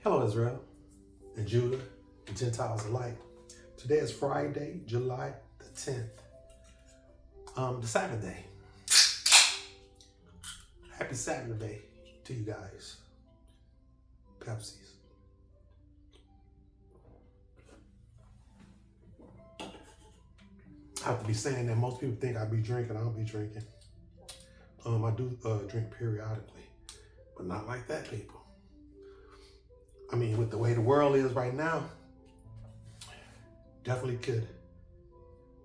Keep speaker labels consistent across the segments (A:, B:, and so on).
A: Hello, Israel and Judah and Gentiles alike. Today is Friday, July the 10th, the Saturday. Happy Saturday to you guys. Pepsi's. I have to be saying that most people think I be drinking. I don't be drinking. I do drink periodically, but not like that, people. I mean, with the way the world is right now, definitely could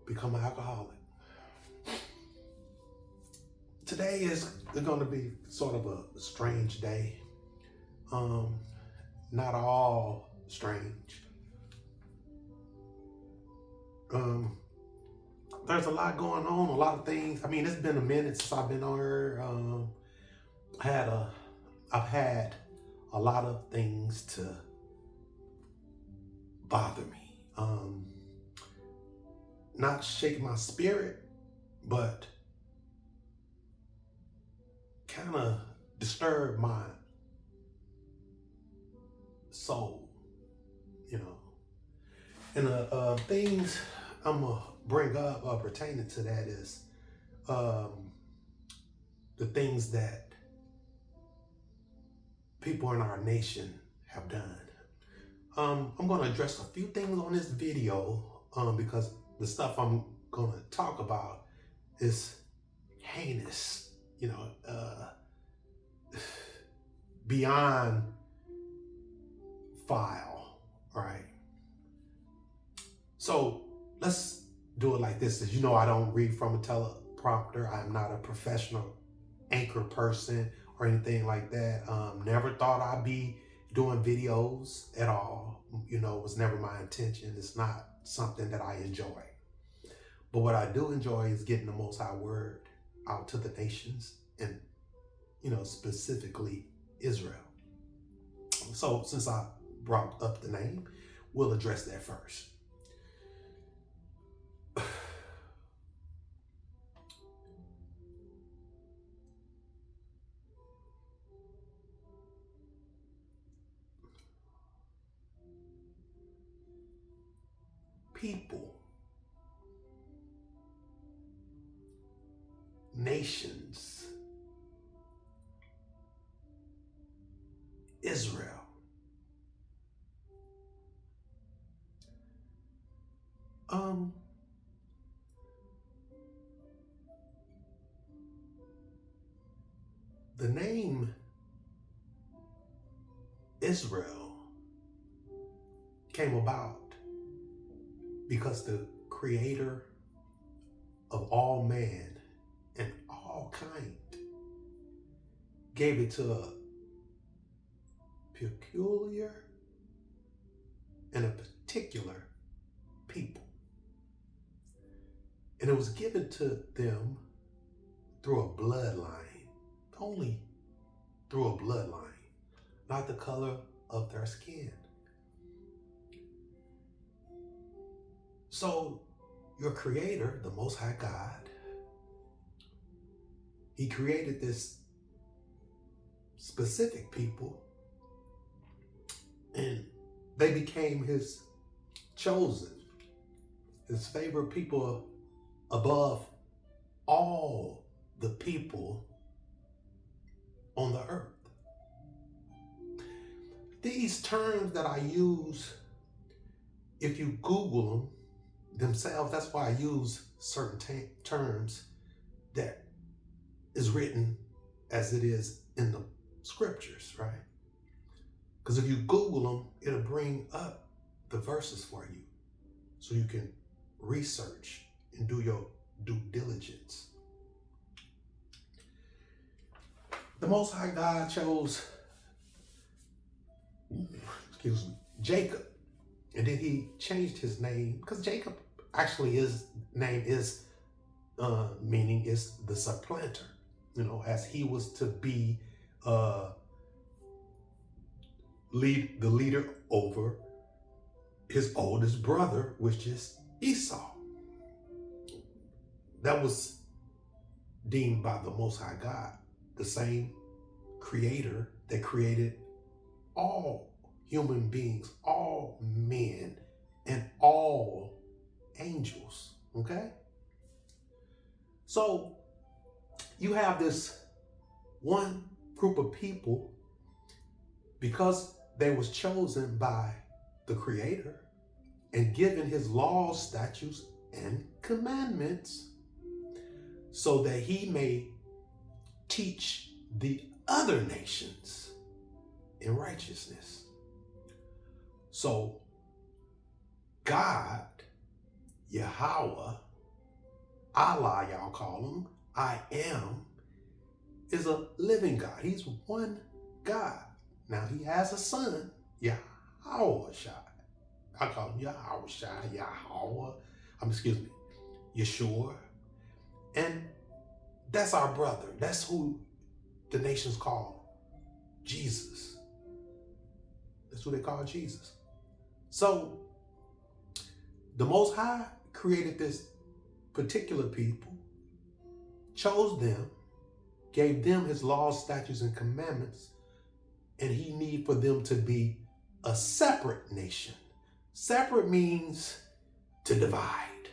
A: become an alcoholic. Today is going to be sort of a strange day. Not all strange. There's a lot going on, a lot of things. I mean, it's been a minute since I've been on here. I've had a lot of things to bother me. Not shake my spirit, but kind of disturb my soul, you know. And things I'm gonna bring up pertaining to that is the things that people in our nation have done. I'm going to address a few things on this video because the stuff I'm going to talk about is heinous, you know, beyond file, right? So let's do it like this. As you know, I don't read from a teleprompter. I'm not a professional anchor person or anything like that. Never thought I'd be doing videos at all. You know, it was never my intention. It's not something that I enjoy. But what I do enjoy is getting the Most High Word out to the nations and, you know, specifically Israel. So since I brought up the name, we'll address that first. People, nations, Israel. The name Israel came about because the creator of all man and all kind gave it to a peculiar and a particular people. And it was given to them through a bloodline, only through a bloodline, not the color of their skin. So your creator, the Most High God, he created this specific people and they became his chosen, his favorite people above all the people on the earth. These terms that I use, if you Google them themselves, that's why I use certain terms that is written as it is in the scriptures, right? Because if you Google them, it'll bring up the verses for you so you can research and do your due diligence. The Most High God chose, Jacob, and then he changed his name because Jacob actually his name is meaning is the supplanter, you know, as he was to be the leader over his oldest brother, which is Esau. That was deemed by the Most High God, the same creator that created all human beings, all men, and all angels. Okay? So you have this one group of people, because they was chosen by the Creator and given his laws, statutes, and commandments, so that he may teach the other nations in righteousness. So God, Yahweh, Allah, y'all call him, I am, is a living God. He's one God. Now he has a son, Yahweh Shai. I call him Yahweh Shai, Yahweh. Yeshua. And that's our brother. That's who the nations call Jesus. That's who they call Jesus. So the Most High created this particular people, chose them, gave them his laws, statutes, and commandments, and he need for them to be a separate nation. Separate means to divide.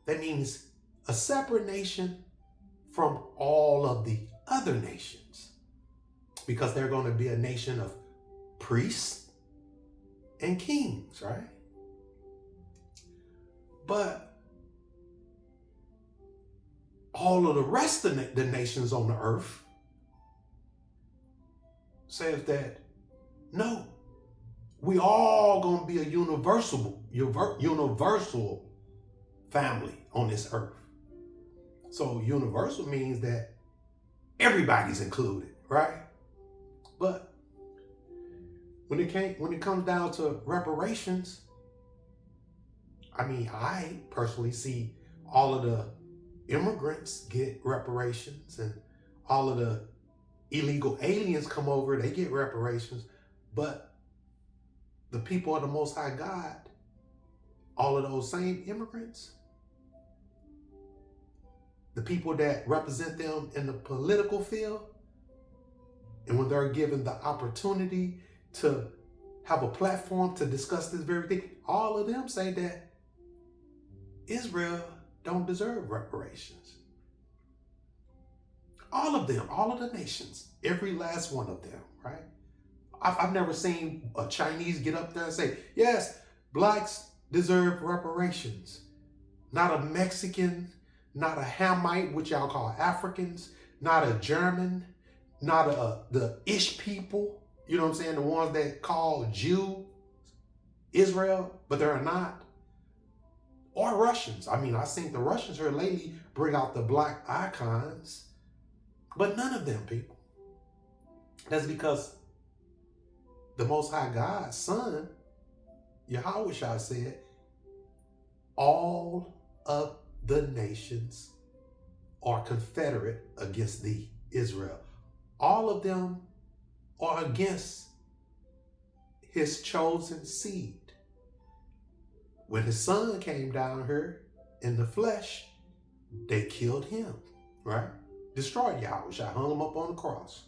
A: That means a separate nation from all of the other nations, because they're going to be a nation of priests and kings, right? But all of the rest of the nations on the earth says that, no, we all going to be a universal family on this earth. So universal means that everybody's included, right? But when it comes down to reparations, I mean, I personally see all of the immigrants get reparations, and all of the illegal aliens come over, they get reparations. But the people of the Most High God, all of those same immigrants, the people that represent them in the political field, and when they're given the opportunity to have a platform to discuss this very thing, all of them say that Israel don't deserve reparations. All of them, all of the nations, every last one of them, right? I've never seen a Chinese get up there and say, yes, blacks deserve reparations. Not a Mexican, not a Hamite, which y'all call Africans, not a German, not the Ish people, you know what I'm saying? The ones that call Jew Israel, but they're not. Or Russians. I mean, I've seen the Russians here lately bring out the black icons, but none of them people. That's because the Most High God's Son, Yahweh Shai, said, all of the nations are confederate against thee, Israel. All of them are against his chosen seed. When his son came down here in the flesh, they killed him, right? Destroyed Yahweh, hung him up on the cross.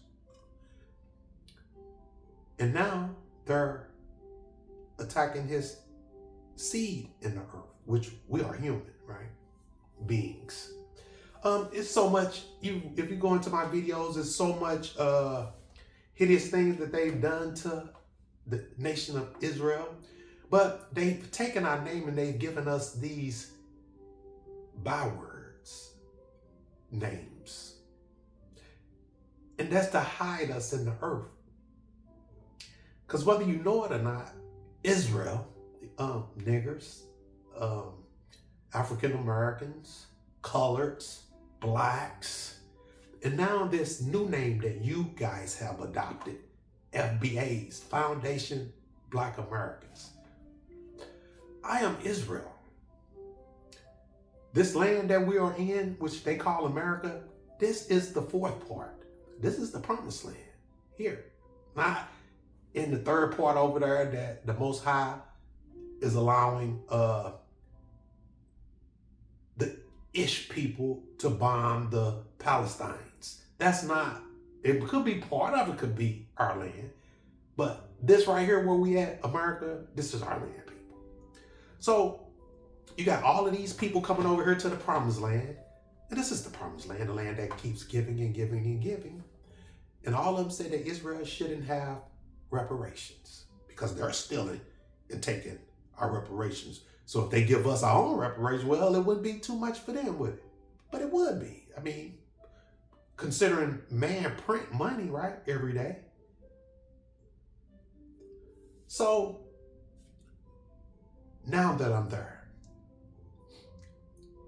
A: And now they're attacking his seed in the earth, which we are human, right? Beings. It's so much, if you go into my videos, there's so much hideous things that they've done to the nation of Israel. But they've taken our name and they've given us these bywords, names. And that's to hide us in the earth. Because whether you know it or not, Israel, niggers, African Americans, coloreds, blacks, and now this new name that you guys have adopted, FBAs, Foundation Black Americans. I am Israel. This land that we are in, which they call America, this is the fourth part. This is the promised land here. Not in the third part over there that the Most High is allowing the Ish people to bomb the Palestinians. That's not, it could be part of it, could be our land. But this right here where we at, America, this is our land, people. So you got all of these people coming over here to the promised land. And this is the promised land, the land that keeps giving and giving and giving. And all of them say that Israel shouldn't have reparations because they're stealing and taking our reparations. So if they give us our own reparations, well, it wouldn't be too much for them, would it? But it would be. I mean, considering man print money, right, every day. So now that I'm there,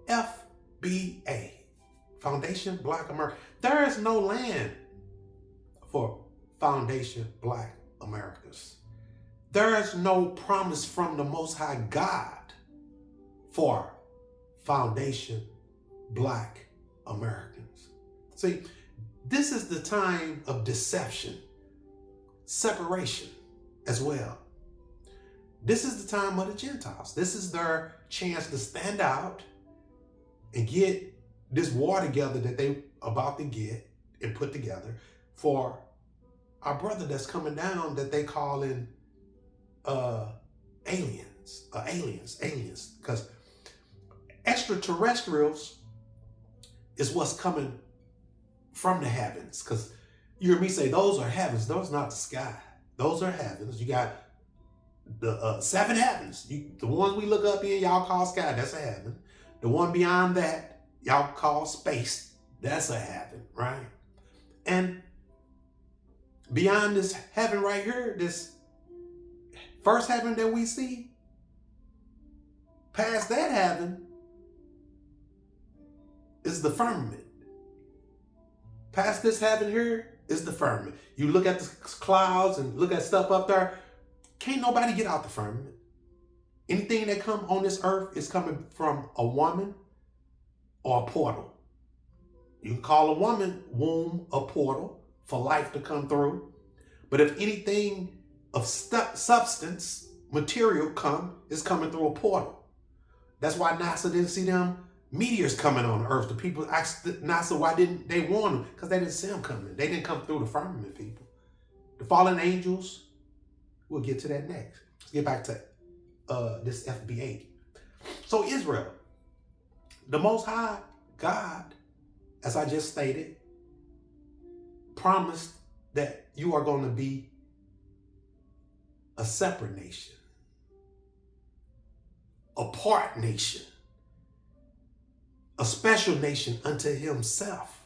A: FBA, Foundation Black America. There is no land for Foundation Black Americas. There is no promise from the Most High God for Foundation Black Americans. See, this is the time of deception, separation as well. This is the time of the Gentiles. This is their chance to stand out and get this war together that they about to get and put together for our brother that's coming down that they call in aliens, because extraterrestrials is what's coming from the heavens. Because you hear me say those are heavens, those are not the sky. Those are heavens. You got the seven heavens. The ones we look up in, y'all call sky, that's a heaven. The one beyond that, y'all call space, that's a heaven, right? And beyond this heaven right here, this first heaven that we see, past that heaven is the firmament. Past this heaven here is the firmament. You look at the clouds and look at stuff up there, can't nobody get out the firmament. Anything that come on this earth is coming from a woman or a portal. You can call a woman womb a portal for life to come through. But if anything of substance, material is coming through a portal. That's why NASA didn't see them meteors coming on Earth. The people asked NASA why didn't they warn them? Because they didn't see them coming. They didn't come through the firmament, people. The fallen angels, we'll get to that next. Let's get back to this FBA. So Israel, the Most High God, as I just stated, promised that you are going to be a separate nation, a part nation, a special nation unto himself,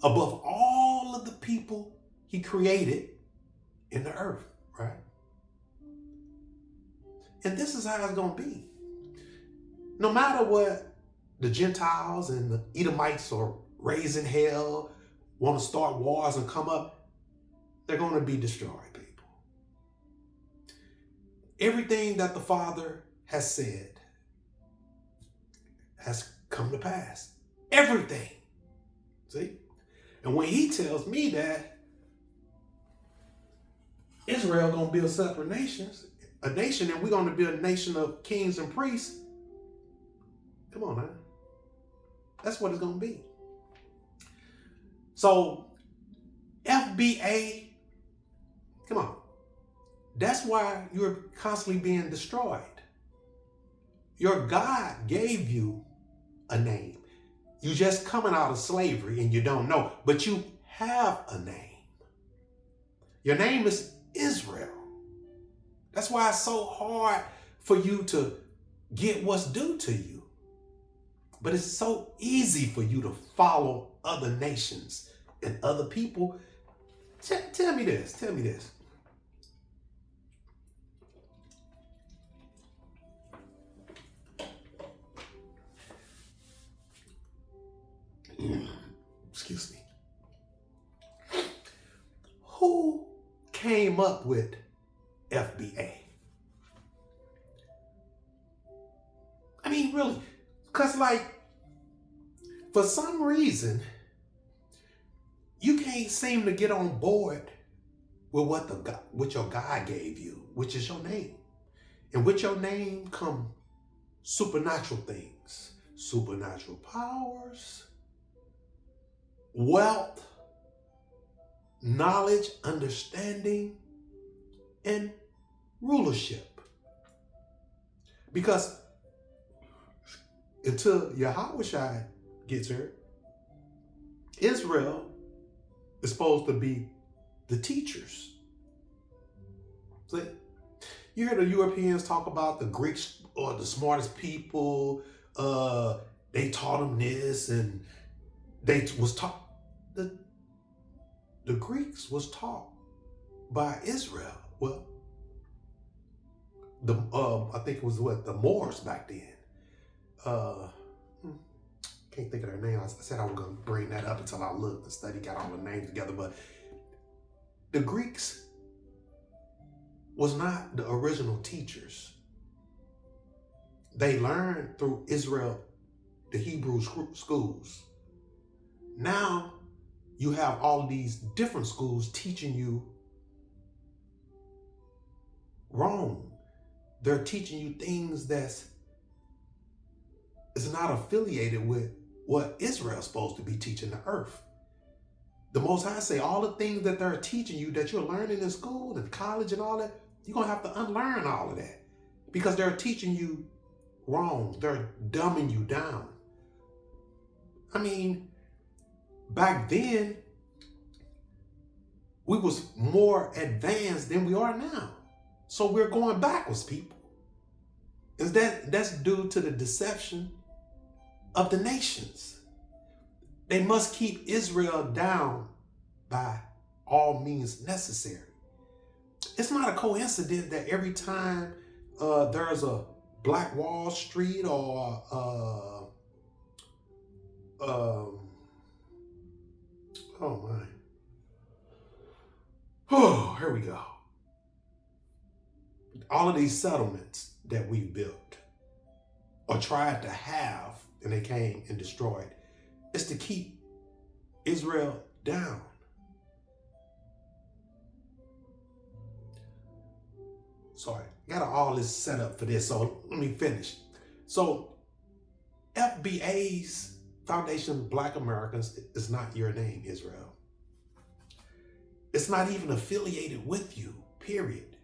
A: above all of the people he created in the earth, right? And this is how it's going to be. No matter what the Gentiles and the Edomites are raising hell, want to start wars and come up, they're going to be destroyed, people. Everything that the Father has said has come to pass. Everything. See? And when he tells me that Israel going to be a separate nation, and we're going to be a nation of kings and priests, come on, man. That's what it's going to be. So, FBA, come on. That's why you're constantly being destroyed. Your God gave you a name. You just coming out of slavery and you don't know, but you have a name. Your name is Israel. That's why it's so hard for you to get what's due to you. But it's so easy for you to follow other nations and other people. Tell me this. Excuse me. Who came up with FBA? I mean, really, because for some reason, you can't seem to get on board with what your God gave you, which is your name. And with your name come supernatural things, supernatural powers, wealth, knowledge, understanding, and rulership. Because until Yahushua gets here, Israel is supposed to be the teachers. See, you hear the Europeans talk about the Greeks or the smartest people. They taught them this, and they was taught. The Greeks was taught by Israel. Well, I think it was the Moors back then. Can't think of their name. I said I was gonna bring that up until I looked. The study got all the names together, but the Greeks was not the original teachers. They learned through Israel, the Hebrew schools. Now you have all of these different schools teaching you wrong. They're teaching you things that's not affiliated with what Israel's supposed to be teaching the earth. The Most High say all the things that they're teaching you that you're learning in school and college and all that, you're going to have to unlearn all of that because they're teaching you wrong. They're dumbing you down. I mean, back then, we was more advanced than we are now. So we're going backwards, people. That's due to the deception of the nations. They must keep Israel down by all means necessary. It's not a coincidence that every time there's a Black Wall Street or oh my. Oh, here we go. All of these settlements that we built or tried to have, and they came and destroyed, is to keep Israel down. Sorry, got all this set up for this, so let me finish. So FBA's Foundation of Black Americans is not your name, Israel. It's not even affiliated with you, period.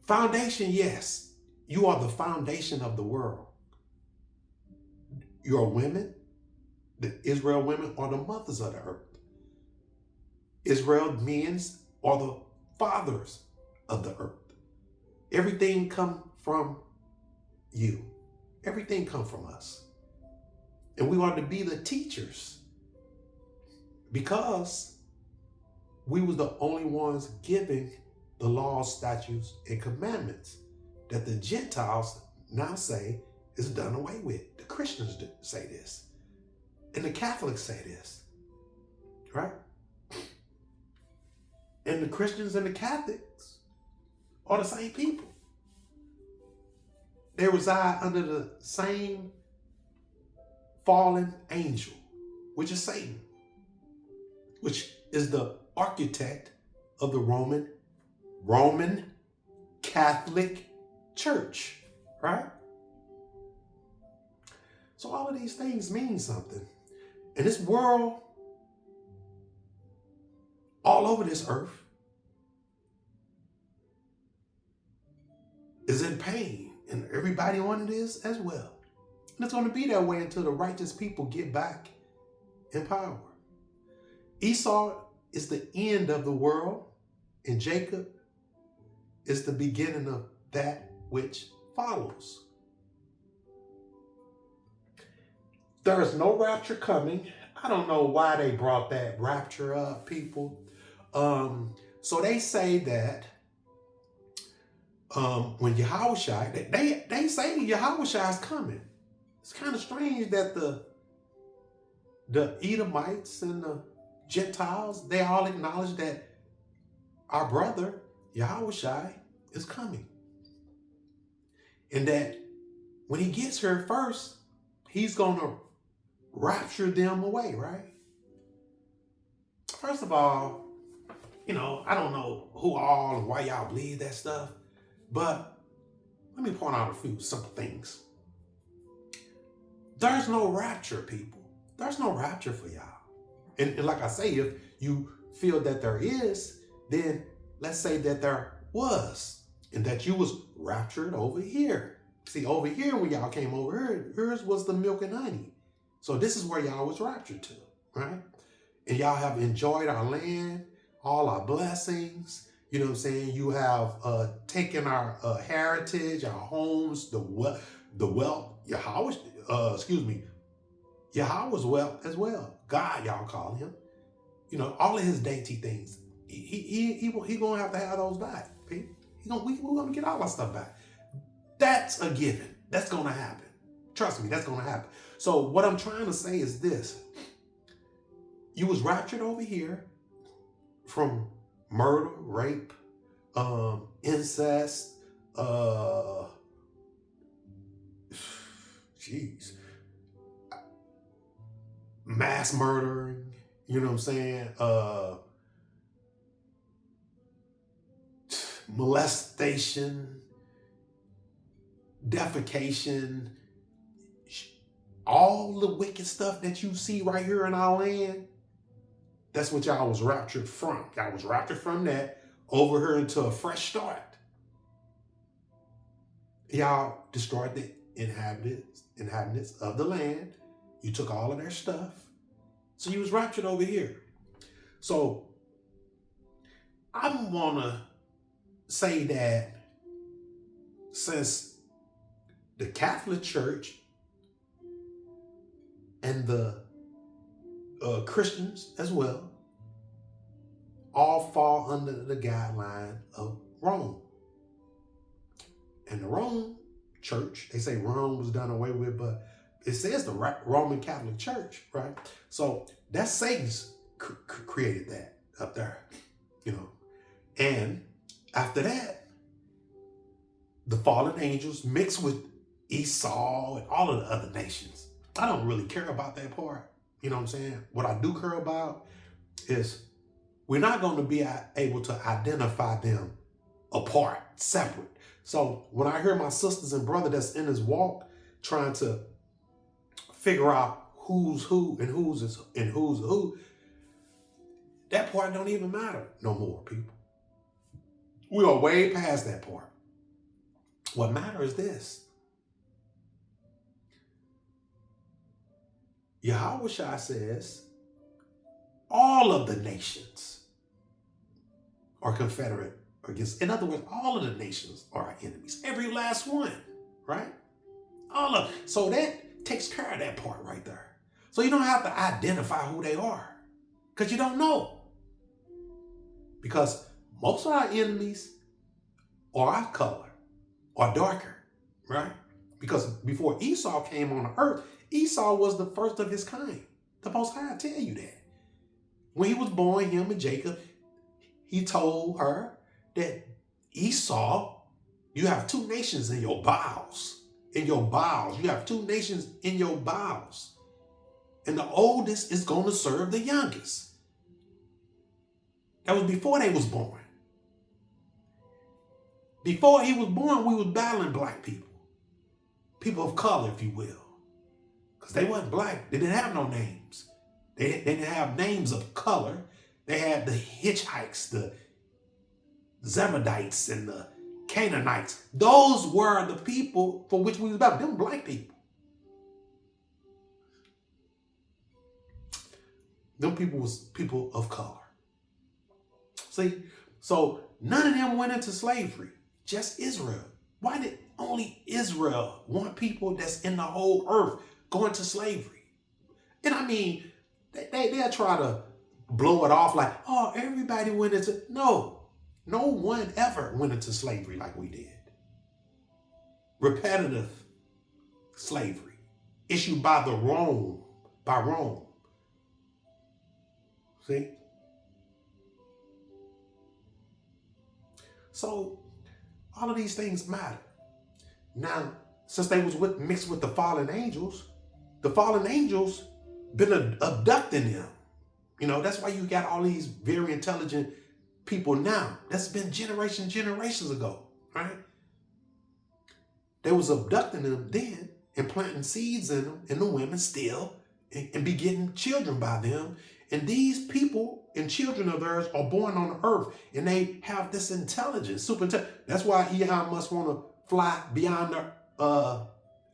A: Foundation, yes, you are the foundation of the world. Your women, the Israel women, are the mothers of the earth. Israel men are the fathers of the earth. Everything come from you. Everything come from us. And we are to be the teachers because we was the only ones giving the laws, statutes, and commandments that the Gentiles now say is done away with. The Christians say this. And the Catholics say this. Right? And the Christians and the Catholics are the same people. They reside under the same fallen angel, which is Satan, which is the architect of the Roman Catholic Church, right? So all of these things mean something. And this world, all over this earth, is in pain, and everybody on it is as well. And it's going to be that way until the righteous people get back in power. Esau is the end of the world, and Jacob is the beginning of that which follows. There is no rapture coming. I don't know why they brought that rapture up, people. So they say that when Yahushua, they say Yahushua is coming. It's kind of strange that the Edomites and the Gentiles, they all acknowledge that our brother Yahushua is coming. And that when he gets here first, he's going to rapture them away, right? First of all, I don't know who all and why y'all believe that stuff, but let me point out a few simple things. There's no rapture, people. There's no rapture for y'all. And like I say, if you feel that there is, then let's say that there was, and that you was raptured over here. See, over here when y'all came over here, yours was the milk and honey. So this is where y'all was raptured to, right? And y'all have enjoyed our land, all our blessings. You know what I'm saying? You have taken our heritage, our homes, the wealth, Yahweh, Yahweh's wealth as well. God, y'all call him. You know, all of his dainty things. He gonna have to have those back. We're gonna get all our stuff back. That's a given. That's gonna happen. Trust me, that's gonna happen. So what I'm trying to say is this. You was raptured over here from murder, rape, incest, mass murdering, you know what I'm saying? Molestation, defecation, all the wicked stuff that you see right here in our land. That's what y'all was raptured from. Y'all was raptured from that over here into a fresh start. Y'all destroyed the inhabitants of the land. You took all of their stuff. So you was raptured over here. So I want to say that since the Catholic Church and the Christians as well all fall under the guideline of Rome. And the Rome Church, they say Rome was done away with, but it says the Roman Catholic Church, right? So that's Satan's created that up there, you know. And after that, the fallen angels mixed with Esau and all of the other nations. I don't really care about that part. You know what I'm saying? What I do care about is we're not going to be able to identify them apart, separate. So when I hear my sisters and brother that's in this walk trying to figure out who's who and who's who, that part don't even matter no more, people. We are way past that part. What matters is this. Yahushua says all of the nations are confederate against. In other words, all of the nations are our enemies. Every last one, right? All of. So that takes care of that part right there. So you don't have to identify who they are because you don't know. Because most of our enemies are our color or darker, right? Because before Esau came on the earth, Esau was the first of his kind. The Most High tell you that. When he was born, him and Jacob, he told her that Esau, you have two nations in your bowels. In your bowels. You have two nations in your bowels. And the oldest is going to serve the youngest. That was before they was born. Before he was born, we was battling black people. People of color, if you will. Because they wasn't black. They didn't have no names. They didn't have names of color. They had the Hitchhikes, the Zebudites, and the Canaanites. Those were the people for which we was battling. Them black people. Them people was people of color. See? So none of them went into slavery. Just Israel. Why did only Israel want people that's in the whole earth going to slavery? And I mean, they'll try to blow it off like, oh, everybody went into... No one ever went into slavery like we did. Repetitive slavery issued by Rome. See? So all of these things matter. Now, since they was mixed with the fallen angels been abducting them. You know, that's why you got all these very intelligent people now. That's been generations ago, right? They was abducting them then and planting seeds in them, and the women still, and be getting children by them. And these people and children of theirs are born on the earth, and they have this intelligence, super intelligence. That's why Elon must want to fly beyond the out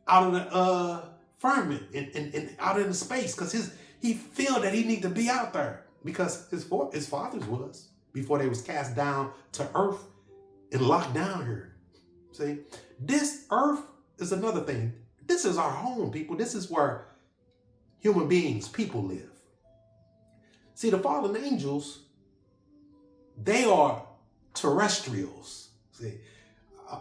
A: of the firmament and out in the space, because he feel that he need to be out there, because his fathers was, before they was cast down to earth and locked down here. See, this earth is another thing. This is our home, people. This is where human beings, people live. See, the fallen angels, they are terrestrials. See,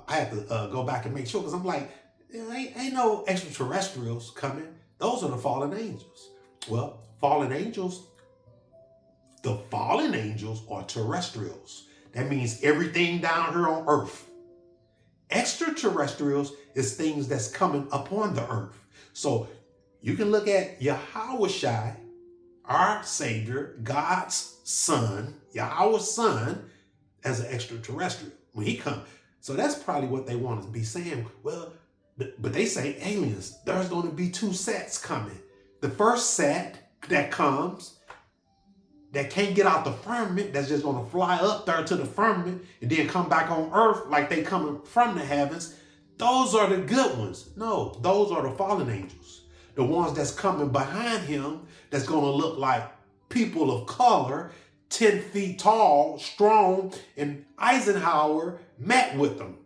A: I have to go back and make sure, because I'm like, ain't no extraterrestrials coming. Those are the fallen angels. Well, the fallen angels are terrestrials. That means everything down here on earth. Extraterrestrials is things that's coming upon the earth. So you can look at Yahushua, our Savior, God's Son, Yahweh's Son, as an extraterrestrial when he comes. So that's probably what they want to be saying. Well, but they say aliens. There's going to be two sets coming. The first set that comes, that can't get out the firmament, that's just going to fly up there to the firmament and then come back on earth like they coming from the heavens. Those are the good ones. No, those are the fallen angels. The ones that's coming behind him, that's going to look like people of color, 10 feet tall, strong, and Eisenhower met with them.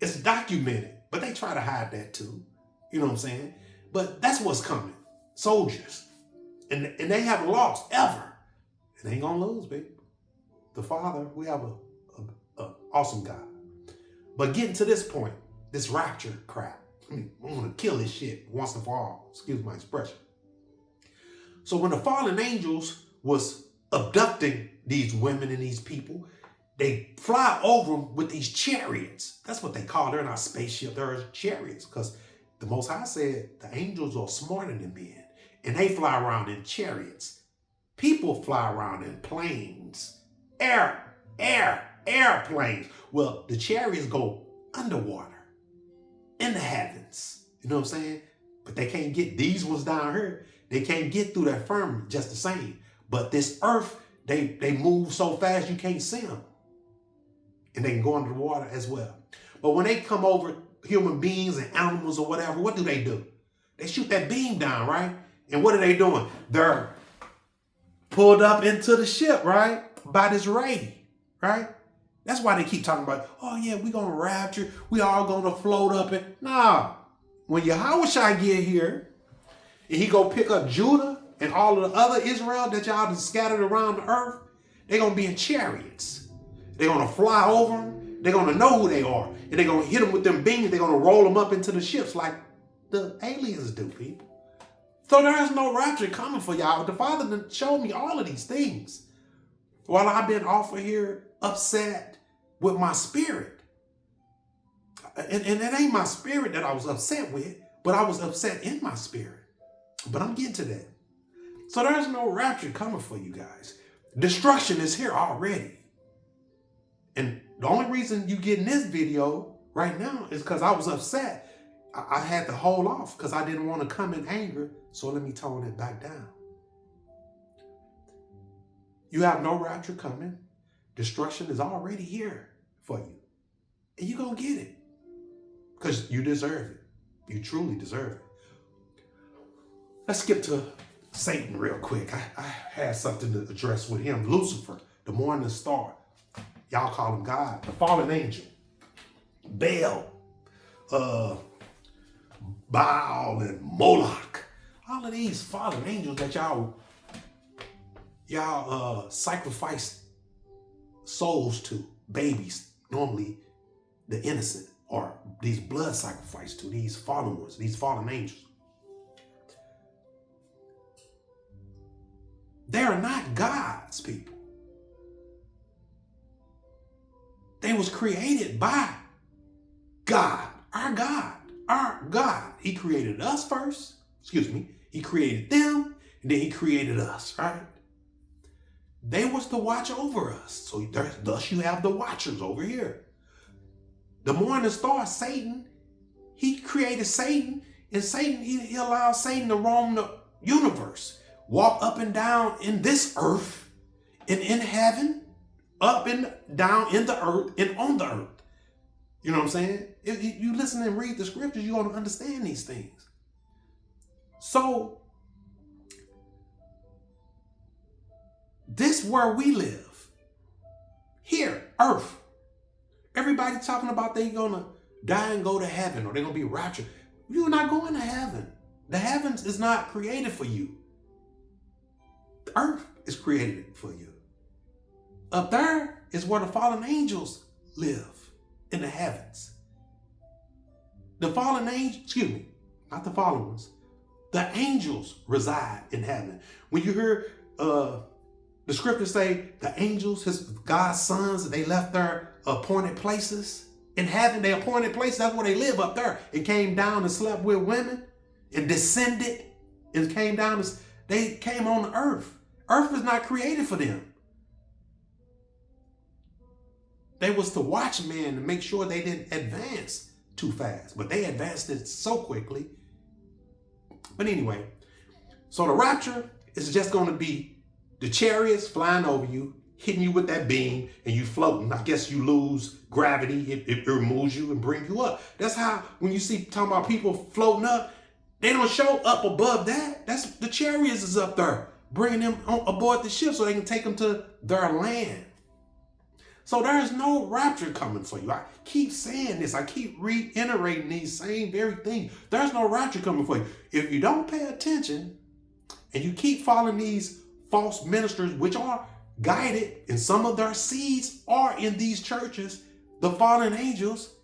A: It's documented, but they try to hide that too. You know what I'm saying? But that's what's coming. Soldiers. And they haven't lost ever. It ain't gonna lose, baby. The Father, we have a awesome God. But getting to this point, this rapture crap, I'm gonna kill this shit once and for all. Excuse my expression. So when the fallen angels was abducting these women and these people, they fly over them with these chariots. That's what they call. They're not spaceship. They're chariots, because the Most High said the angels are smarter than men. And they fly around in chariots. People fly around in planes, airplanes. Well, the chariots go underwater, in the heavens. You know what I'm saying? But they can't get, these ones down here, they can't get through that firmament just the same. But this earth, they move so fast you can't see them. And they can go under the water as well. But when they come over human beings and animals or whatever, what do? They shoot that beam down, right? And what are they doing? They're pulled up into the ship, right? By this ray, right? That's why they keep talking about, oh yeah, we're going to rapture. We all going to float up. And nah, when Yahushua get here and he go pick up Judah and all of the other Israel that y'all just scattered around the earth, they're going to be in chariots. They're going to fly over them. They're going to know who they are. And they're going to hit them with them beams. They're going to roll them up into the ships like the aliens do, people. So there's no rapture coming for y'all. The Father showed me all of these things while I've been off of here upset with my spirit. And it ain't my spirit that I was upset with, but I was upset in my spirit. But I'm getting to that. So there's no rapture coming for you guys. Destruction is here already. And the only reason you getting this video right now is because I was upset. I had to hold off because I didn't want to come in anger. So let me tone it back down. You have no rapture coming. Destruction is already here for you. And you're going to get it. Because you deserve it. You truly deserve it. Let's skip to Satan real quick. I had something to address with him. Lucifer, the morning star. Y'all call him God. The fallen angel. Baal. Baal and Moloch. All of these fallen angels that y'all sacrifice souls to, babies, normally the innocent, or these blood sacrifice to, these fallen ones, these fallen angels. They are not God's people. They was created by God, our God, our God. He created us first. He created them, and then he created us, right? They was to watch over us. So thus you have the watchers over here. The morning star, Satan, he created Satan, and Satan, he allowed Satan to roam the universe. walk up and down in this earth and in heaven, up and down in the earth and on the earth. You know what I'm saying? If you listen and read the scriptures, you're going to understand these things. So this where we live. Here, earth. Everybody talking about they gonna die and go to heaven or they're gonna be raptured. You're not going to heaven. The heavens is not created for you. The earth is created for you. Up there is where the fallen angels live, in the heavens. The fallen angels, excuse me, not the fallen ones. The angels reside in heaven. When you hear the scriptures say the angels, God's sons, they left their appointed places in heaven. They appointed places, that's where they live up there. And came down and slept with women and descended and came down. They came on the earth. Earth is not created for them. They was to watch man to make sure they didn't advance too fast. But they advanced it so quickly. But anyway, so the rapture is just going to be the chariots flying over you, hitting you with that beam, and you floating. I guess you lose gravity. It removes you and brings you up. That's how, when you see talking about people floating up, they don't show up above that. That's the chariots is up there, bringing them aboard the ship so they can take them to their land. So there's no rapture coming for you. I keep saying this. I keep reiterating these same very things. There's no rapture coming for you. If you don't pay attention and you keep following these false ministers, which are guided, and some of their seeds are in these churches, the fallen angels,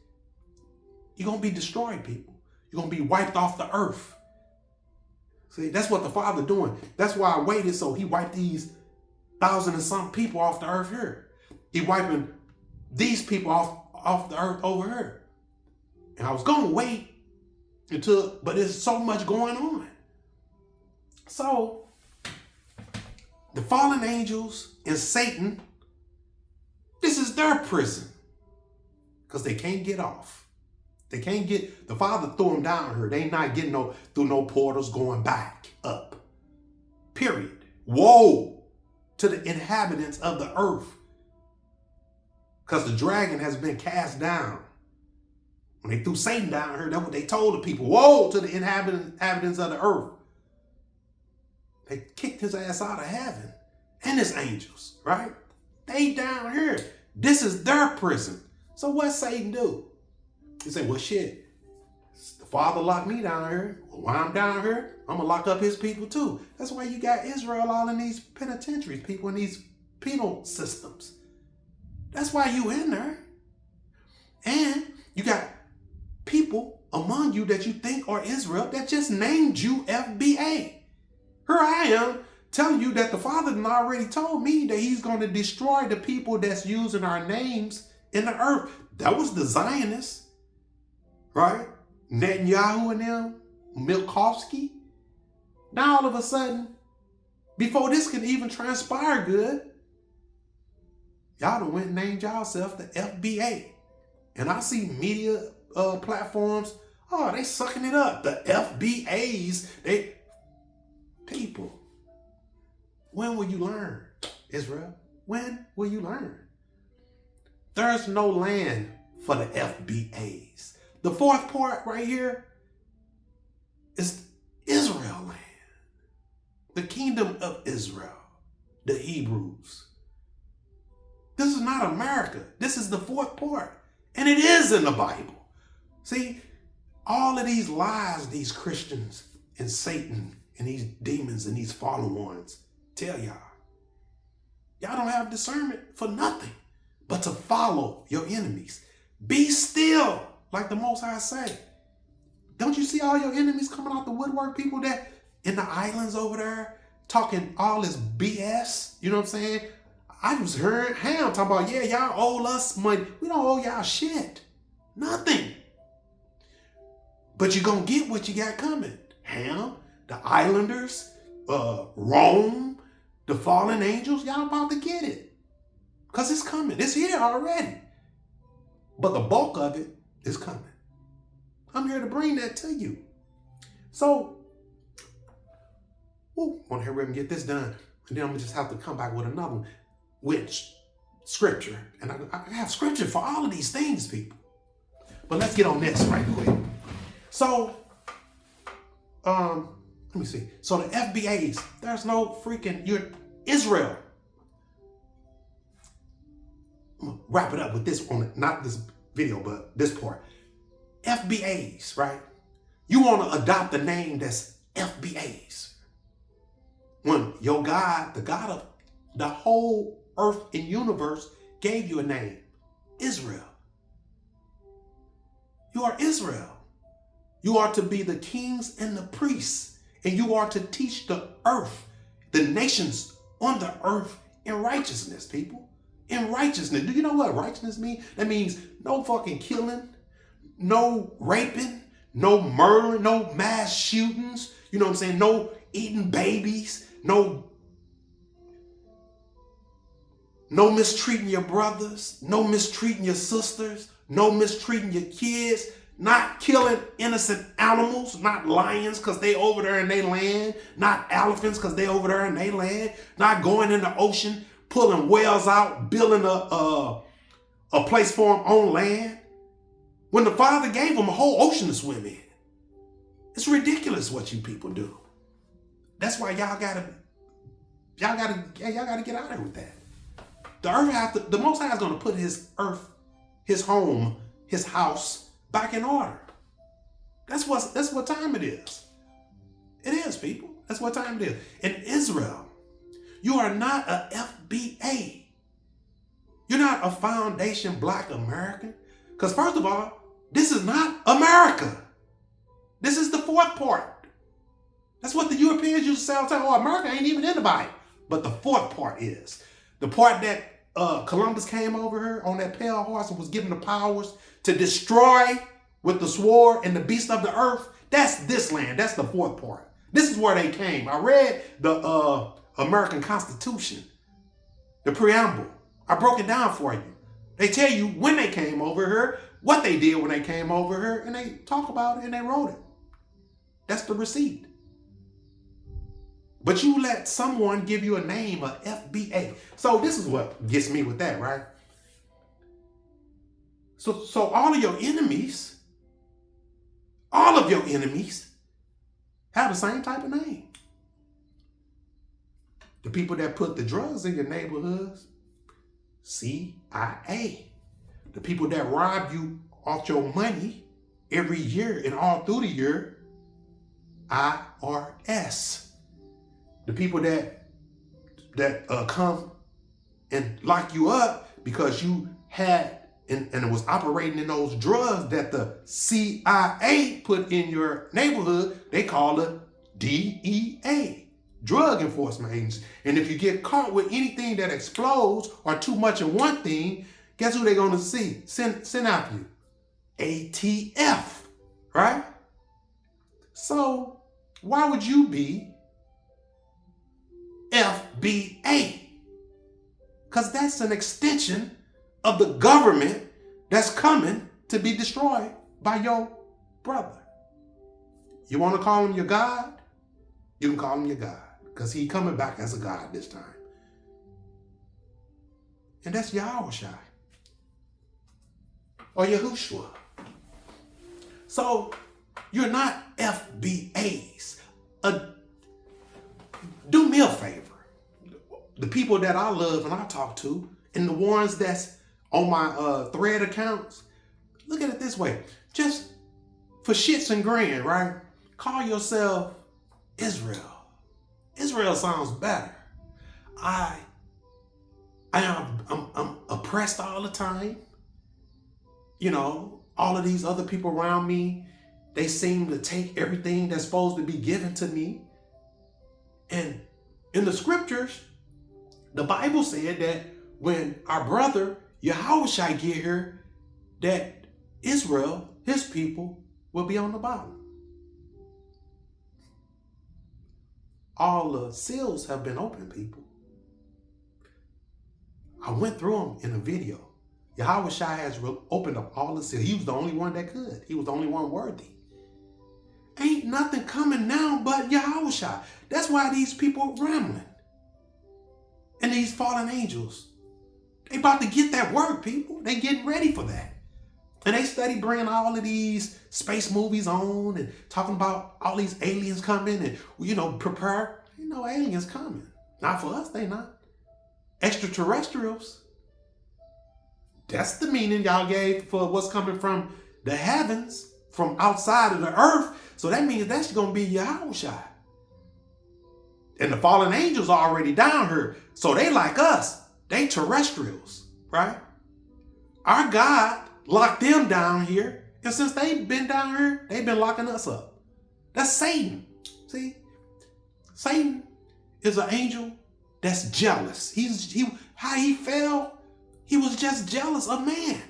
A: you're going to be destroyed, people. You're going to be wiped off the earth. See, that's what the Father doing. That's why I waited, so he wiped these 1,000 and some people off the earth here. He wiping these people off the earth over here. And I was going to wait until, but there's so much going on. So the fallen angels and Satan, this is their prison because they can't get off. They can't get, the Father threw them down here. They not getting through no portals going back up. Period. Woe to the inhabitants of the earth, because the dragon has been cast down. When they threw Satan down here, that's what they told the people. Woe to the inhabitants of the earth. They kicked his ass out of heaven and his angels, right? They down here. This is their prison. So what Satan do? He said, well, shit, the Father locked me down here. Well, while I'm down here, I'm going to lock up his people too. That's why you got Israel all in these penitentiaries, people in these penal systems. That's why you in there. And you got people among you that you think are Israel that just named you FBA. Here I am telling you that the Father already told me that he's going to destroy the people that's using our names in the earth. That was the Zionists, right? Netanyahu and them, Milkovsky. Now all of a sudden, before this can even transpire good, y'all done went and named y'allself the FBA. And I see media platforms, oh, they sucking it up. The FBAs, people. When will you learn, Israel? When will you learn? There's no land for the FBAs. The fourth part right here is Israel land. The kingdom of Israel, the Hebrews. This is not America. This is the fourth part. And it is in the Bible. See, all of these lies these Christians and Satan and these demons and these fallen ones tell y'all. Y'all don't have discernment for nothing but to follow your enemies. Be still, like the Most High say. Don't you see all your enemies coming out the woodwork? People that in the islands over there talking all this BS. You know what I'm saying? I just heard Ham talking about, yeah, y'all owe us money. We don't owe y'all shit. Nothing. But you're going to get what you got coming. Ham, the islanders, Rome, the fallen angels, y'all about to get it. Because it's coming. It's here already. But the bulk of it is coming. I'm here to bring that to you. So, Ooh, I want to hurry up and get this done. And then I'm going to just have to come back with another one with scripture. And I have scripture for all of these things, people. But let's get on this right quick. So, let me see. So the FBAs, there's no freaking, you're Israel. I'm gonna wrap it up with this on it, not this video, but this part. FBAs, right? You want to adopt a name that's FBAs. When your God, the God of the whole earth and universe, gave you a name, Israel. You are Israel. You are to be the kings and the priests, and you are to teach the earth, the nations on the earth, in righteousness, people. In righteousness. Do you know what righteousness means? That means no fucking killing, no raping, no murdering, no mass shootings. You know what I'm saying? No eating babies, no mistreating your brothers, no mistreating your sisters, no mistreating your kids, not killing innocent animals, not lions because they over there in their land, not elephants because they over there in their land, not going in the ocean, pulling whales out, building a place for them on land. When the Father gave them a whole ocean to swim in. It's ridiculous what you people do. That's why y'all gotta get out of here with that. The earth the Most High is gonna put his earth, his home, his house back in order. That's what time it is. It is, people. That's what time it is. In Israel, you are not a FBA. You're not a foundation Black American. Because first of all, this is not America. This is the fourth part. That's what the Europeans used to say all the time. Oh, America ain't even in the Bible. But the fourth part is. The part that Columbus came over here on that pale horse and was given the powers to destroy with the sword and the beast of the earth. That's this land. That's the fourth part. This is where they came. I read the American Constitution, the preamble. I broke it down for you. They tell you when they came over here, what they did when they came over here, and they talk about it and they wrote it. That's the receipt. But you let someone give you a name, a FBA. So this is what gets me with that, right? So all of your enemies have the same type of name. The people that put the drugs in your neighborhoods, CIA. The people that rob you off your money every year and all through the year, IRS. The people that come and lock you up because you had and it was operating in those drugs that the CIA put in your neighborhood, they call it DEA, Drug Enforcement Agency. And if you get caught with anything that explodes or too much of one thing, guess who they're going to send after you? ATF, right? So why would you be FBA? Because that's an extension of the government that's coming to be destroyed by your brother. You want to call him your God? You can call him your God, because he's coming back as a God this time. And that's Yahushua or Yahushua. So you're not FBAs. Do me a favor. The people that I love and I talk to, and the ones that's on my thread accounts, look at it this way. Just for shits and grins, right? Call yourself Israel. Israel sounds better. I'm oppressed all the time. You know, all of these other people around me, they seem to take everything that's supposed to be given to me. And in the scriptures, the Bible said that when our brother Yahushua get here, that Israel, his people, will be on the bottom. All the seals have been opened, people. I went through them in a video. Yahushua has opened up all the seals. He was the only one that could. He was the only one worthy. Ain't nothing coming now but Yahushua. That's why these people are rambling. And these fallen angels, they about to get that work, people. They getting ready for that. And they study bringing all of these space movies on and talking about all these aliens coming and, prepare. Ain't no aliens coming. Not for us, they not. Extraterrestrials. That's the meaning y'all gave for what's coming from the heavens, from outside of the earth. So that means that's going to be Yahushua. And the fallen angels are already down here. So they like us. They terrestrials, right? Our God locked them down here. And since they've been down here, they've been locking us up. That's Satan. See? Satan is an angel that's jealous. How he fell, he was just jealous of man.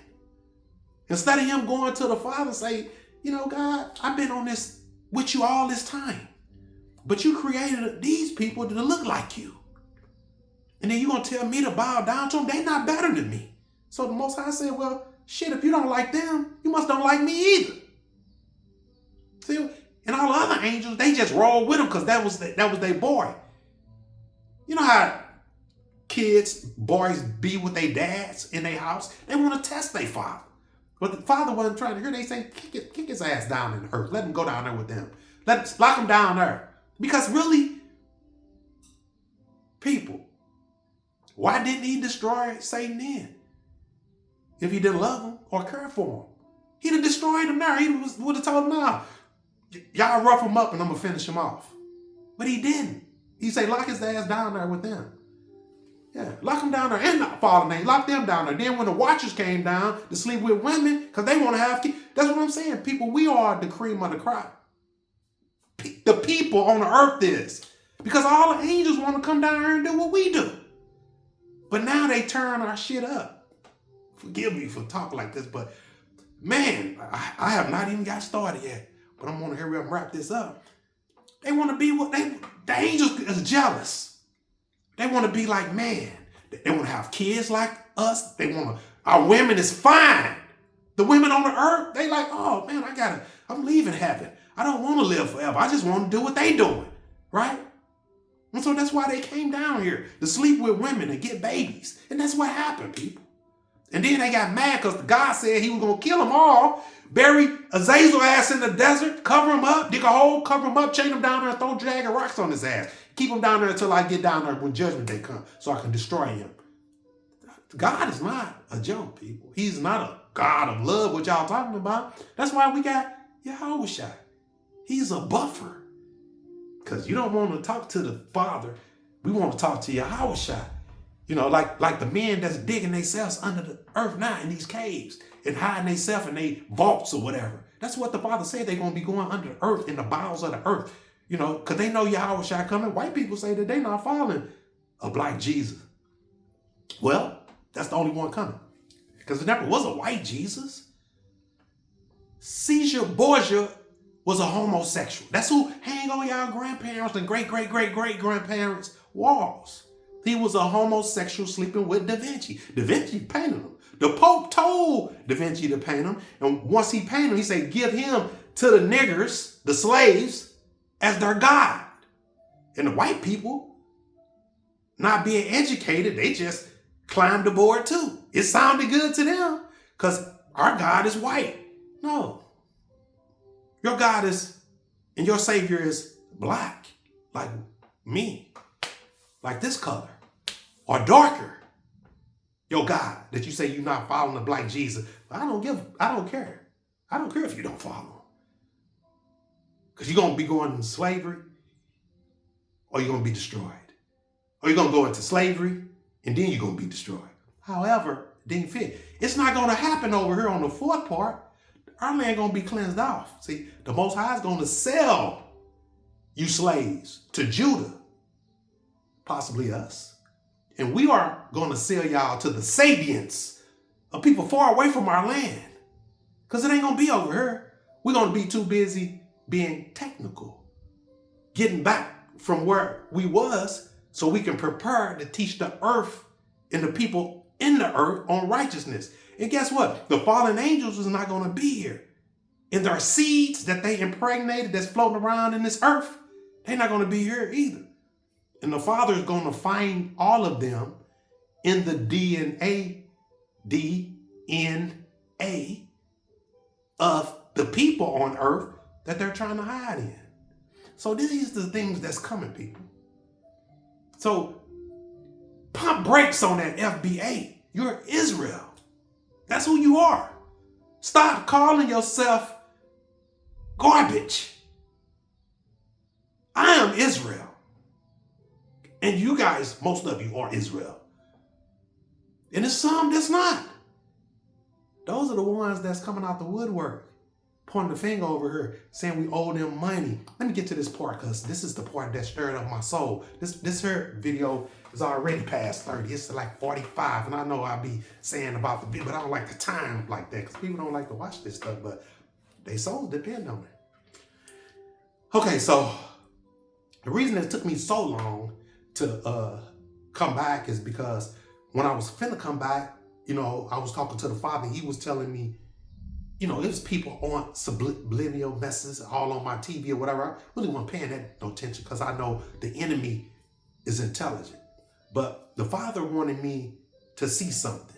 A: Instead of him going to the Father and say, God, I've been on this with you all this time. But you created these people to look like you. And then you're going to tell me to bow down to them? They're not better than me. So the Most High said, well, shit, if you don't like them, you must don't like me either. See, and all the other angels, they just roll with them because that was their boy. You know how boys be with their dads in their house? They want to test their father. But the father wasn't trying to hear. They say, kick his ass down in the earth. Let him go down there with them. Lock him down there. Because really, people, why didn't he destroy Satan then? If he didn't love him or care for him. He'd have destroyed him there. He would have told him, now, y'all rough him up and I'm going to finish him off. But he didn't. He said, lock his ass down there with them. Yeah, lock him down there and not fallen angels. Lock them down there. Then when the watchers came down to sleep with women, because they want to have kids. That's what I'm saying. People, we are the cream of the crop. The people on the earth is. Because all the angels want to come down here and do what we do. But now they turn our shit up. Forgive me for talking like this, but man, I have not even got started yet. But I'm going to hurry up and wrap this up. They want to be the angels is jealous. They want to be like man. They want to have kids like us. Our women is fine. The women on the earth, they like, oh man, I'm leaving heaven. I don't want to live forever. I just want to do what they doing, right? And so that's why they came down here to sleep with women and get babies. And that's what happened, people. And then they got mad because God said he was going to kill them all, bury Azazel ass in the desert, cover him up, dig a hole, cover him up, chain him down there and throw dragging rocks on his ass. Keep him down there until I get down there when judgment day comes so I can destroy him. God is not a joke, people. He's not a God of love, what y'all talking about. That's why we got Yahushua. He's a buffer. Because you don't want to talk to the Father. We want to talk to Yahushua. Like the men that's digging themselves under the earth now in these caves and hiding themselves in their vaults or whatever. That's what the Father said. They're going to be going under the earth, in the bowels of the earth. Because they know Yahushua coming. White people say that they're not following a black Jesus. Well, that's the only one coming. Because there never was a white Jesus. Caesar Borgia was a homosexual. That's who hang on y'all grandparents and great-great-great-great-grandparents' walls. He was a homosexual sleeping with Da Vinci. Da Vinci painted him. The Pope told Da Vinci to paint him. And once he painted him, he said, give him to the niggers, the slaves, as their God. And the white people, not being educated, they just climbed aboard too. It sounded good to them because our God is white. No. Your God is, and your Savior is black, like me, like this color, or darker. Your God, that you say you're not following the black Jesus. I don't care. I don't care if you don't follow him. Because you're going to be going into slavery, or you're going to be destroyed. Or you're going to go into slavery, and then you're going to be destroyed. However, it didn't fit. It's not going to happen over here on the fourth part. Our land going to be cleansed off. See, the Most High is going to sell you slaves to Judah, possibly us. And we are going to sell y'all to the Sabians, of people far away from our land. Because it ain't going to be over here. We're going to be too busy being technical, getting back from where we was so we can prepare to teach the earth and the people in the earth on righteousness. And guess what? The fallen angels is not going to be here And their seeds that they impregnated that's floating around in this earth, they're not going to be here either. And the Father is going to find all of them in the DNA of the people on earth that they're trying to hide in. So these are the things that's coming, people. So pump brakes on that FBA. You're Israel. That's who you are. Stop calling yourself garbage. I am Israel. And you guys, most of you are Israel. And there's some that's not. Those are the ones that's coming out the woodwork, pointing the finger over here, saying we owe them money. Let me get to this part, because this is the part that stirred up my soul. This here video is already past 30. It's like 45. And I know I'll be saying about the video, but I don't like the time like that, because people don't like to watch this stuff, but they souls depend on it. Okay, so the reason it took me so long to come back is because when I was finna come back, you know, I was talking to the Father. He was telling me, you know, it was people on subliminal messages all on my TV or whatever. I really wasn't paying that no attention because I know the enemy is intelligent. But the Father wanted me to see something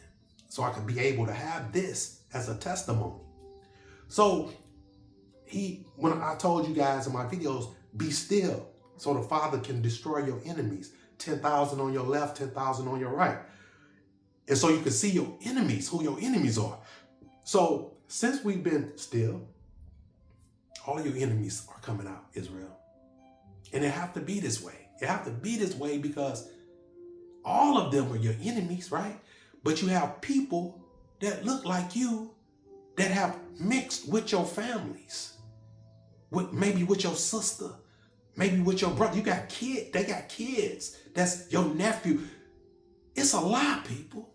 A: so I could be able to have this as a testimony. So when I told you guys in my videos, be still so the Father can destroy your enemies. 10,000 on your left, 10,000 on your right. And so you can see your enemies, who your enemies are. So since we've been still, all your enemies are coming out, Israel. And it have to be this way. It have to be this way because all of them are your enemies, right? But you have people that look like you that have mixed with your families, maybe with your sister, maybe with your brother. You got kids, they got kids. That's your nephew. It's a lie, people.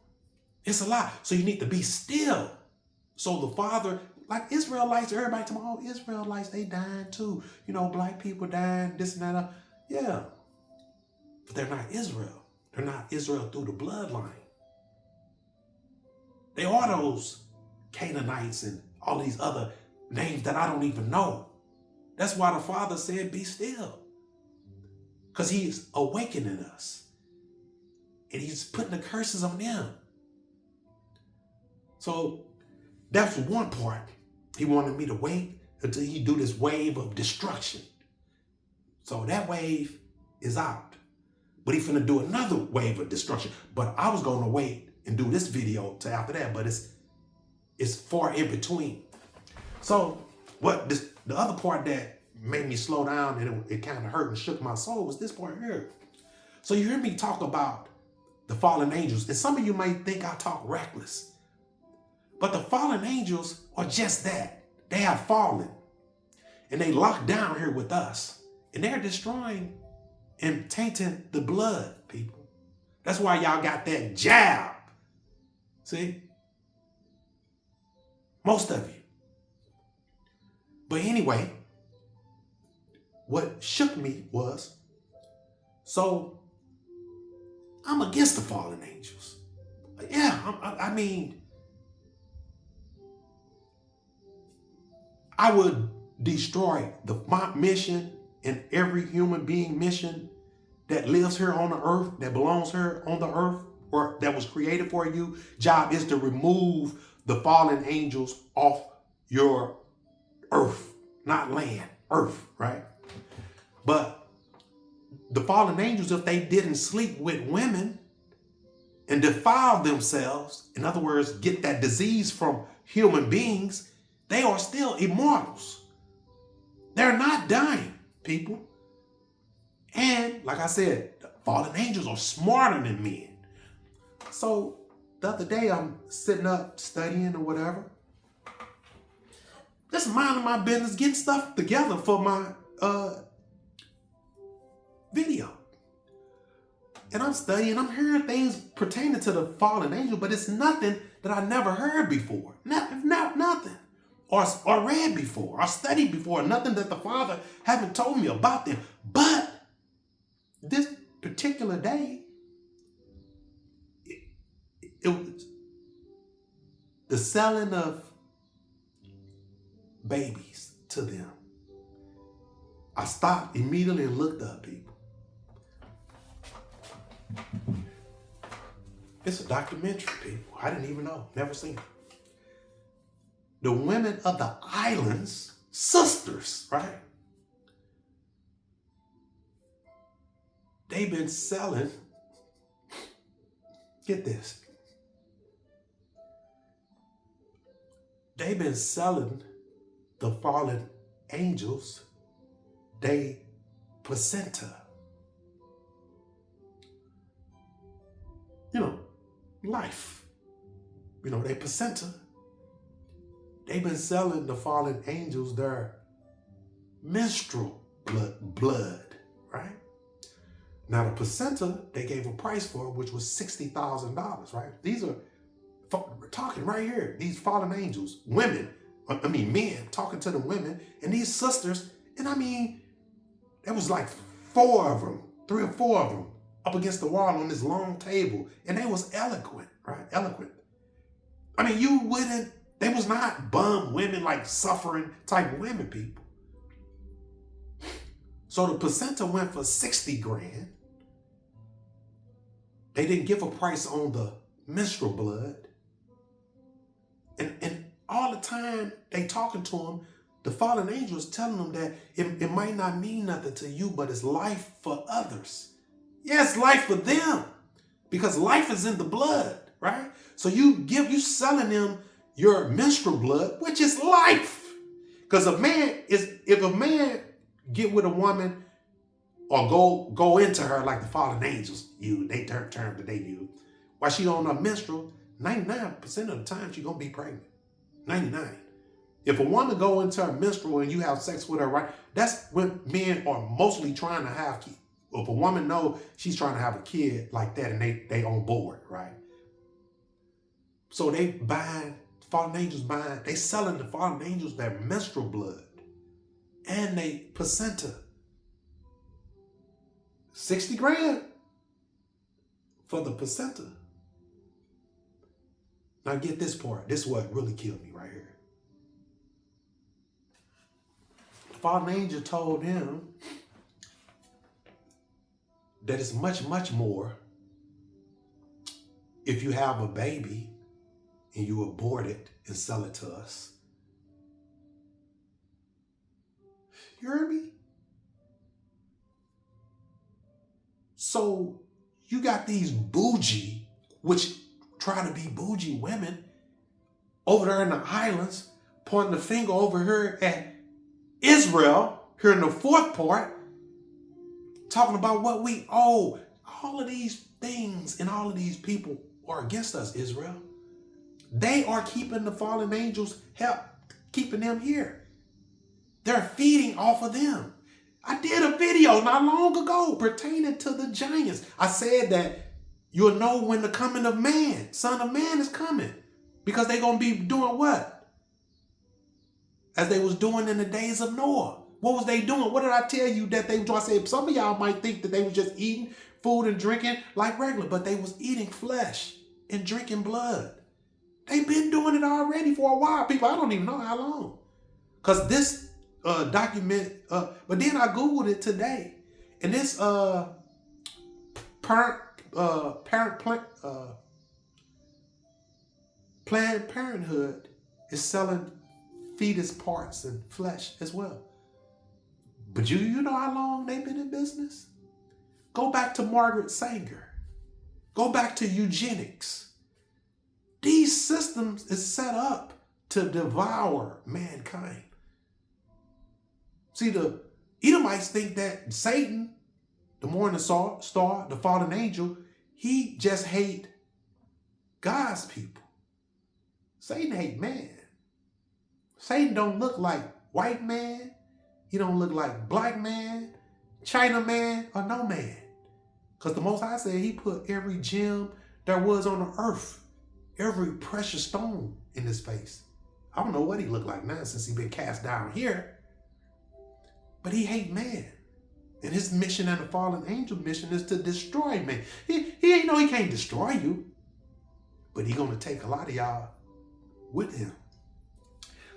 A: It's a lie. So you need to be still. So the Father, like Israelites, everybody talking about, oh, Israelites, they dying too. You know, black people dying, this and that. Yeah. But they're not Israel. They're not Israel through the bloodline. They are those Canaanites and all these other names that I don't even know. That's why the Father said, be still. Because he's awakening us. And he's putting the curses on them. So that's one part. He wanted me to wait until he do this wave of destruction. So that wave is out. But he's finna do another wave of destruction. But I was going to wait and do this video till after that. But it's far in between. So the other part that made me slow down and it kind of hurt and shook my soul was this part here. So you hear me talk about the fallen angels. And some of you might think I talk reckless. But the fallen angels are just that. They have fallen. And they locked down here with us. And they're destroying and tainting the blood, people. That's why y'all got that jab. See? Most of you. But anyway, what shook me was, so I'm against the fallen angels. Yeah, I mean, I would destroy my mission and every human being mission that lives here on the earth, that belongs here on the earth, or that was created for you. Job is to remove the fallen angels off your earth, not land, earth, right? But the fallen angels, if they didn't sleep with women and defile themselves, in other words, get that disease from human beings, they are still immortals. They're not dying, people. And like I said, the fallen angels are smarter than men. So the other day I'm sitting up studying or whatever, just minding my business, getting stuff together for my video. And I'm studying, I'm hearing things pertaining to the fallen angel, but it's nothing that I never heard before. Nothing. Or read before, or studied before, nothing that the Father haven't told me about them. But this particular day, it was the selling of babies to them. I stopped immediately and looked up, people. It's a documentary, people. I didn't even know. Never seen it. The women of the islands, sisters, right? They've been selling, get this. They've been selling the fallen angels their placenta. Life. Their placenta. They've been selling the fallen angels their menstrual blood, right? Now the placenta, they gave a price for it, which was $60,000, right? These are, we're talking right here, these fallen angels, men talking to the women, and these sisters, and there was like 3 or 4 of them, up against the wall on this long table, and they was eloquent, right? Eloquent. They was not bum women, like suffering type women, people. So the placenta went for 60 grand. They didn't give a price on the menstrual blood. And all the time they talking to them, the fallen angels telling them that it might not mean nothing to you, but it's life for others. Yes, life for them, because life is in the blood, right? So you selling them your menstrual blood, which is life. Because if a man get with a woman or go into her like the fallen angels, they term that they use, while she on her menstrual, 99% of the time she gonna be pregnant. 99. If a woman go into her menstrual and you have sex with her, right? That's when men are mostly trying to have kids. If a woman know she's trying to have a kid like that and they on board, right? So they selling the fallen angels their menstrual blood and they placenta. 60 grand for the placenta. Now get this part. This is what really killed me right here. The fallen angel told him that it's much, much more if you have a baby and you abort it and sell it to us. You heard me? So you got these bougie, which try to be bougie women over there in the islands, pointing the finger over here at Israel, here in the 4th part, talking about what we owe. All of these things and all of these people are against us, Israel. They are keeping the fallen angels, keeping them here. They're feeding off of them. I did a video not long ago pertaining to the giants. I said that you'll know when the coming of man, Son of Man, is coming. Because they're going to be doing what? As they was doing in the days of Noah. What was they doing? What did I tell you that they were doing? I said, some of y'all might think that they was just eating food and drinking like regular, but they was eating flesh and drinking blood. They've been doing it already for a while, people. I don't even know how long. Because this document, but then I Googled it today. And this Planned Parenthood is selling fetus parts and flesh as well. But you know how long they've been in business? Go back to Margaret Sanger. Go back to eugenics. These systems is set up to devour mankind. See, the Edomites think that Satan, the morning star, the fallen angel, he just hate God's people. Satan hate man. Satan don't look like white man. He don't look like black man, China man, or no man. Because the Most High said he put every gem there was on the earth, every precious stone in his face. I don't know what he looked like now since he been cast down here. But he hate man. And his mission and the fallen angel mission is to destroy man. He ain't know he can't destroy you. But he gonna take a lot of y'all with him.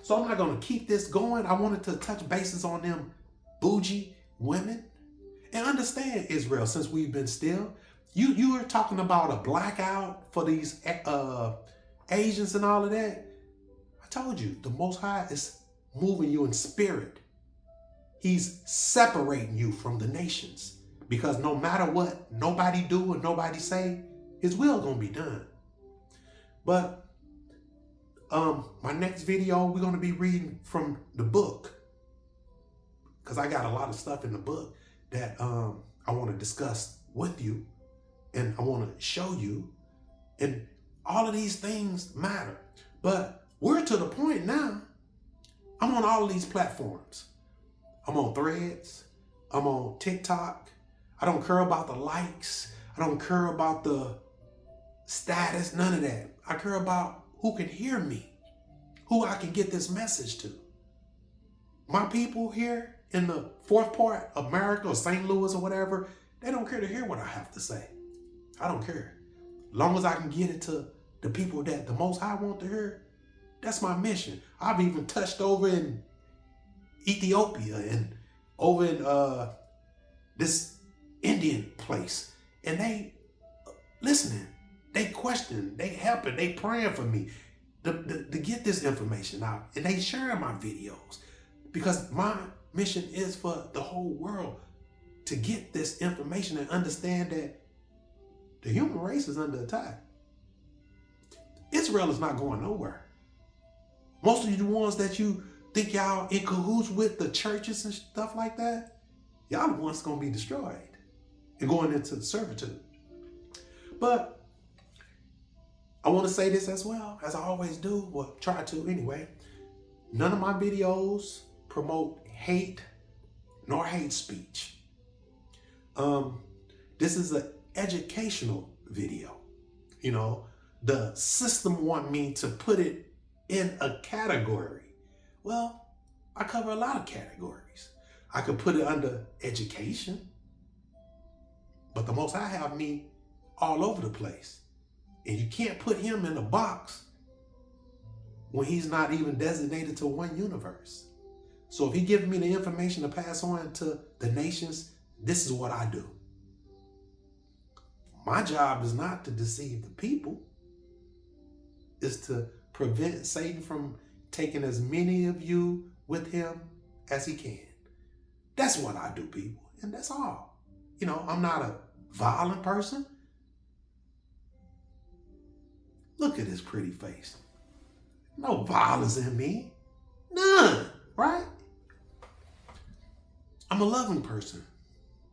A: So I'm not going to keep this going. I wanted to touch bases on them bougie women. And understand, Israel, since we've been still, you are talking about a blackout for these Asians and all of that. I told you, the Most High is moving you in spirit. He's separating you from the nations. Because no matter what nobody do or nobody say, his will gonna be done. But my next video, we're gonna be reading from the book. Because I got a lot of stuff in the book that I want to discuss with you. And I want to show you. And all of these things matter. But we're to the point now, I'm on all of these platforms. I'm on Threads. I'm on TikTok. I don't care about the likes. I don't care about the status, none of that. I care about who can hear me, who I can get this message to. My people here in the fourth part of America or St. Louis or whatever, they don't care to hear what I have to say. I don't care. As long as I can get it to the people that the Most High want to hear, that's my mission. I've even touched over in Ethiopia and over in this Indian place. And they listening, they questioning, they helping, they praying for me to get this information out. And they sharing my videos. Because my mission is for the whole world to get this information and understand that the human race is under attack. Israel is not going nowhere. Most of you ones that you think y'all in cahoots with the churches and stuff like that, y'all the ones going to be destroyed and going into servitude. But I want to say this as well, as I always do, well, try to anyway. None of my videos promote hate nor hate speech. This is an educational video. You know, the system want me to put it in a category. Well, I cover a lot of categories. I could put it under education, but the Most High have me all over the place. And you can't put him in a box when he's not even designated to one universe. So if he gives me the information to pass on to the nations, this is what I do. My job is not to deceive the people. It's to prevent Satan from taking as many of you with him as he can. That's what I do, people. And that's all. You know, I'm not a violent person. Look at his pretty face. No violence in me. None, right? I'm a loving person,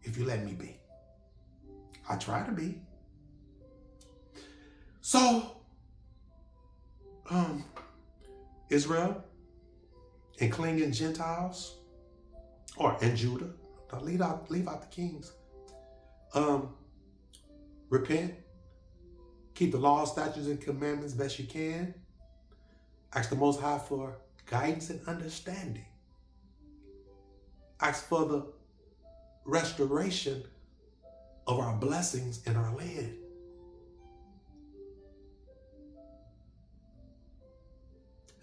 A: if you let me be. I try to be. So, Israel and clinging Gentiles, and Judah, don't leave out the kings. Repent, keep the laws, statutes, and commandments best you can. Ask the Most High for guidance and understanding. Ask for the restoration of our blessings in our land.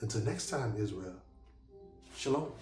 A: Until next time, Israel. Shalom.